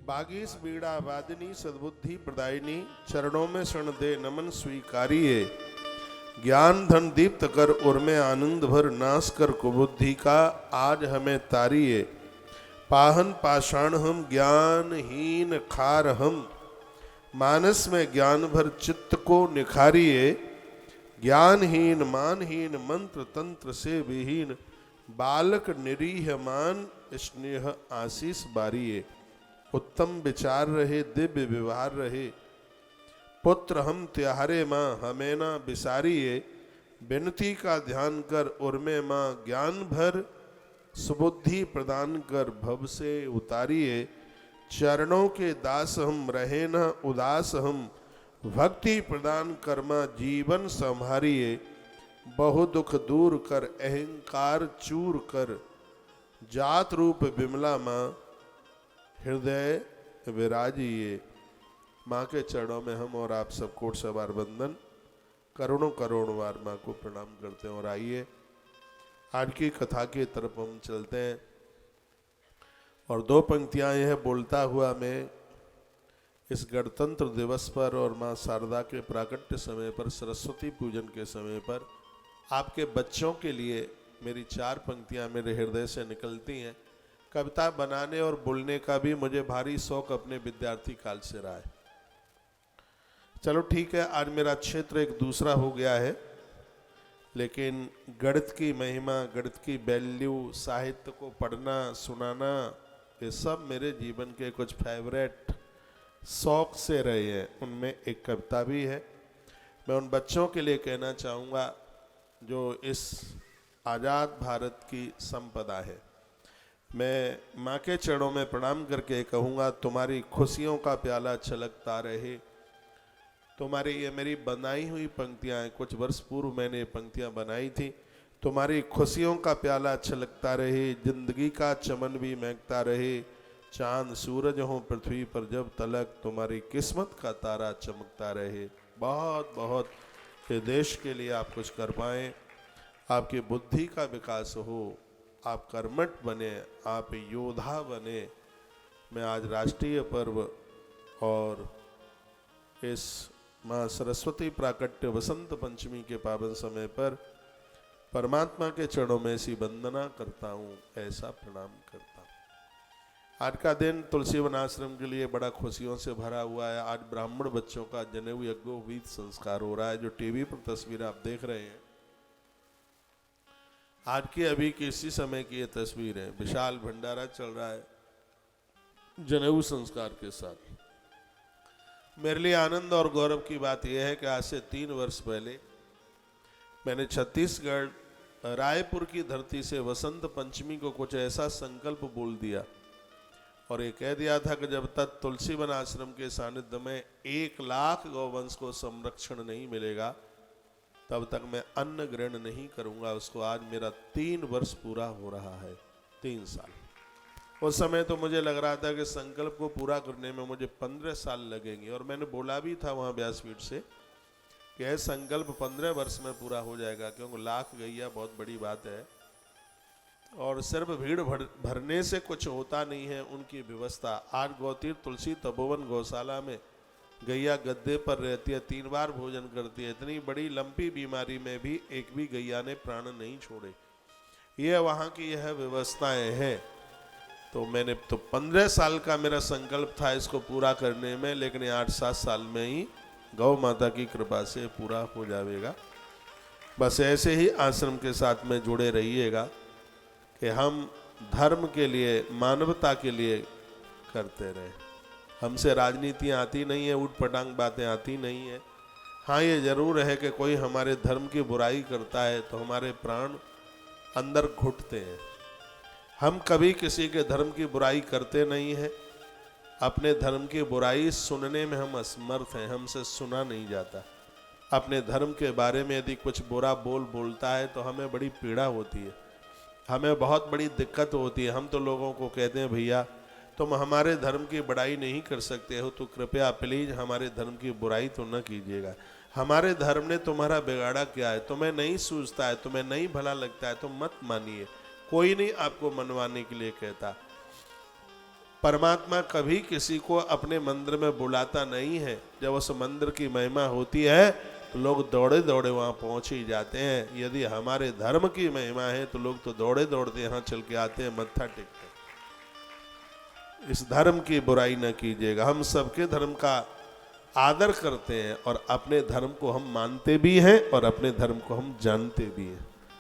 बागीस बीड़ा वादिनी सद्बुद्धि प्रदायिनी चरणों में शरण दे नमन स्वीकारिये। ज्ञान धन दीप्त कर उर्मे आनंद भर नाश कर कुबुद्धि का आज हमें तारिये। पाहन पाषाण हम ज्ञानहीन खार हम मानस में ज्ञान भर चित्त को निखारिये। ज्ञानहीन मानहीन मंत्र तंत्र से विहीन बालक निरीह मान स्नेह आशीष बारिये। उत्तम विचार रहे दिव्य व्यवहार रहे पुत्र हम त्योहारे माँ हमें ना बिसारिये। विनती का ध्यान कर उर्मे माँ ज्ञान भर सुबुद्धि प्रदान कर भव से उतारिये। चरणों के दास हम रहे न उदास हम भक्ति प्रदान कर माँ जीवन संभारिये। बहु दुख दूर कर अहंकार चूर कर जात रूप विमला माँ हृदय विराजिए। माँ के चरणों में हम और आप सब कोट सवार वंदन करोड़ों करोड़ों बार माँ को प्रणाम करते हैं। और आइए आज की कथा की तरफ हम चलते हैं और दो पंक्तियाँ यह बोलता हुआ मैं इस गणतंत्र दिवस पर और माँ शारदा के प्राकट्य समय पर सरस्वती पूजन के समय पर आपके बच्चों के लिए मेरी चार पंक्तियाँ मेरे हृदय से निकलती हैं। कविता बनाने और बोलने का भी मुझे भारी शौक अपने विद्यार्थी काल से रहा है। चलो ठीक है, आज मेरा क्षेत्र एक दूसरा हो गया है, लेकिन गणित की महिमा, गणित की वैल्यू, साहित्य को पढ़ना सुनाना, ये सब मेरे जीवन के कुछ फेवरेट शौक से रहे हैं। उनमें एक कविता भी है। मैं उन बच्चों के लिए कहना चाहूँगा जो इस आज़ाद भारत की संपदा है। मैं माँ के चरणों में प्रणाम करके कहूँगा तुम्हारी खुशियों का प्याला छलकता रहे। तुम्हारी ये मेरी बनाई हुई पंक्तियाँ हैं, कुछ वर्ष पूर्व मैंने ये पंक्तियाँ बनाई थी। तुम्हारी खुशियों का प्याला छलकता रहे, जिंदगी का चमन भी महकता रहे, चांद सूरज हो पृथ्वी पर जब तलक, तुम्हारी किस्मत का तारा चमकता रहे। बहुत बहुत ये देश के लिए आप कुछ कर पाएँ, आपकी बुद्धि का विकास हो, आप कर्मठ बने, आप योद्धा बने। मैं आज राष्ट्रीय पर्व और इस माँ सरस्वती प्राकट्य वसंत पंचमी के पावन समय पर परमात्मा के चरणों में ऐसी वंदना करता हूँ, ऐसा प्रणाम करता हूँ। आज का दिन तुलसी वन आश्रम के लिए बड़ा खुशियों से भरा हुआ है। आज ब्राह्मण बच्चों का जनेऊ यज्ञोपवीत संस्कार हो रहा है। जो टीवी पर तस्वीर आप देख रहे हैं आज की अभी के इसी समय की ये तस्वीर है। विशाल भंडारा चल रहा है जनेऊ संस्कार के साथ। मेरे लिए आनंद और गौरव की बात यह है कि आज से 3 वर्ष पहले मैंने छत्तीसगढ़ रायपुर की धरती से वसंत पंचमी को कुछ ऐसा संकल्प बोल दिया और ये कह दिया था कि जब तक तुलसी वन आश्रम के सानिध्य में 1 लाख गौवंश को संरक्षण नहीं मिलेगा तब तक मैं अन्न ग्रहण नहीं करूंगा। उसको आज मेरा 3 वर्ष पूरा हो रहा है, 3 साल। उस समय तो मुझे लग रहा था कि संकल्प को पूरा करने में मुझे 15 साल लगेंगे और मैंने बोला भी था वहाँ व्यासपीठ से कि यह संकल्प 15 वर्ष में पूरा हो जाएगा, क्योंकि लाख गैया बहुत बड़ी बात है और सिर्फ भीड़ भरने से कुछ होता नहीं है, उनकी व्यवस्था। आज गौतीर्थ तुलसी तपोवन गौशाला में गैया गद्दे पर रहती है, 3 बार भोजन करती है। इतनी बड़ी लंपी बीमारी में भी एक भी गैया ने प्राण नहीं छोड़े। ये वहाँ की यह व्यवस्थाएं हैं। तो मैंने तो 15 साल का मेरा संकल्प था इसको पूरा करने में, लेकिन 8-7 साल में ही गौ माता की कृपा से पूरा हो जाएगा। बस ऐसे ही आश्रम के साथ में जुड़े रहिएगा कि हम धर्म के लिए, मानवता के लिए करते रहें। हमसे राजनीतियाँ आती नहीं है, ऊट पटांग बातें आती नहीं है। हाँ, ये जरूर है कि कोई हमारे धर्म की बुराई करता है तो हमारे प्राण अंदर घुटते हैं। हम कभी किसी के धर्म की बुराई करते नहीं हैं। अपने धर्म की बुराई सुनने में हम असमर्थ हैं, हमसे सुना नहीं जाता। अपने धर्म के बारे में यदि कुछ बुरा बोलता है तो हमें बड़ी पीड़ा होती है, हमें बहुत बड़ी दिक्कत होती है। हम तो लोगों को कहते हैं भैया तुम हमारे धर्म की बुराई नहीं कर सकते हो तो कृपया प्लीज हमारे धर्म की बुराई तो न कीजिएगा। हमारे धर्म ने तुम्हारा बिगाड़ा क्या है? तुम्हें नहीं सूझता है, तुम्हें नहीं भला लगता है तो मत मानिए। कोई नहीं आपको मनवाने के लिए कहता। परमात्मा कभी किसी को अपने मंदिर में बुलाता नहीं है। जब उस मंदिर की महिमा होती है तो लोग दौड़े दौड़े वहाँ पहुँच ही जाते हैं। यदि हमारे धर्म की महिमा है तो लोग तो दौड़े दौड़ते यहाँ चल के आते हैं मत्था टेकते। इस धर्म की बुराई न कीजिएगा। हम सबके धर्म का आदर करते हैं और अपने धर्म को हम मानते भी हैं और अपने धर्म को हम जानते भी हैं।